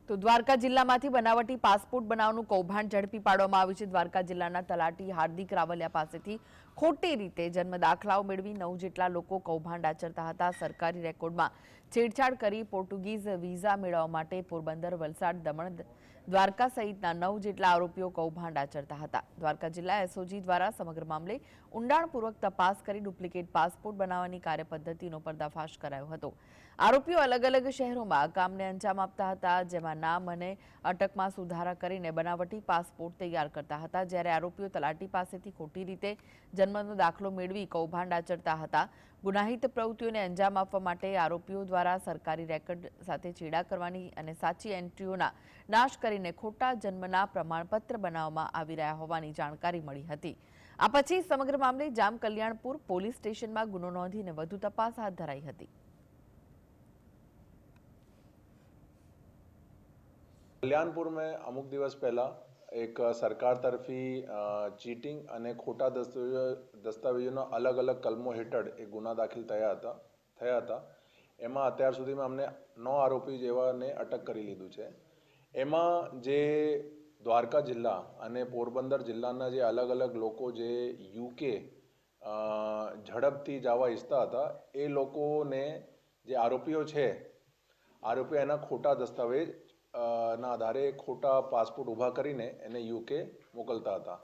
તો દ્વારકા જિલ્લામાંથી બનાવટી પાસપોર્ટ બનાવવાનું કૌભાંડ ઝડપી પાડવામાં આવ્યું છે। દ્વારકા જિલ્લાના તલાટી હાર્દિક રાવલિયા પાસેથી ખોટી રીતે જન્મ દાખલાઓ મેળવી 9 જેટલા લોકો કૌભાંડ આચરતા હતા। સરકારી રેકોર્ડમાં છેડછાડ કરી પોર્ટુગીઝ વિઝા મેળવવા માટે પોરબંદર, વલસાડ, દમણ, દ્વારકા સહિતના 9 જેટલા આરોપીઓ કૌભાંડ આચરતા હતા। દ્વારકા જિલ્લા એસઓજી દ્વારા સમગ્ર મામલે ઊંડાણપૂર્વક તપાસ કરી ડુપ્લિકેટ પાસપોર્ટ બનાવવાની કાર્યપદ્ધતિનો પર્દાફાશ કરાયો હતો। આરોપીઓ અલગ અલગ શહેરોમાં કામને અંજામ આપતા હતા, જેમાં નામ અને અટકમાં સુધારા કરીને બનાવટી પાસપોર્ટ તૈયાર કરતા હતા। જ્યારે આરોપીઓ તલાટી પાસેથી ખોટી રીતે જન્મનો દાખલો મેળવી કૌભાંડ આચરતા હતા। ગુનાહિત પ્રવૃત્તિઓને અંજામ આપવા માટે આરોપીઓ દ્વારા સરકારી રેકોર્ડ સાથે ચેડા કરવાની અને સાચી એન્ટ્રીઓના નાશ કરીને ખોટા જન્મના પ્રમાણપત્ર બનાવવામાં આવી રહ્યા હોવાની જાણકારી મળી હતી। આ પછી સમગ્ર મામલે જામ કલ્યાણપુર પોલીસ સ્ટેશનમાં ગુનો નોંધીને વધુ તપાસ હાથ ધરાઈ હતી। कल्याणपुर में अमुक दिवस पहला एक सरकार तरफी चीटिंग અને ખોટા દસ્તાવેજોના અલગ અલગ કલમો હેઠળ એક ગુના દાખલ થયા હતા। એમાં અત્યાર સુધીમાં અમને 9 આરોપી જેવાને અટક કરી લીધું છે। એમાં જે દ્વારકા જિલ્લા અને પોરબંદર જિલ્લાના જે અલગ અલગ લોકો જે યુકે ઝડપથી જવા ઈચ્છતા હતા, એ લોકોને જે આરોપીઓ છે, આરોપીઓ એના ખોટા દસ્તાવેજ ના આધારે ખોટા પાસપોર્ટ ઊભા કરીને એને યુકે મોકલતા હતા।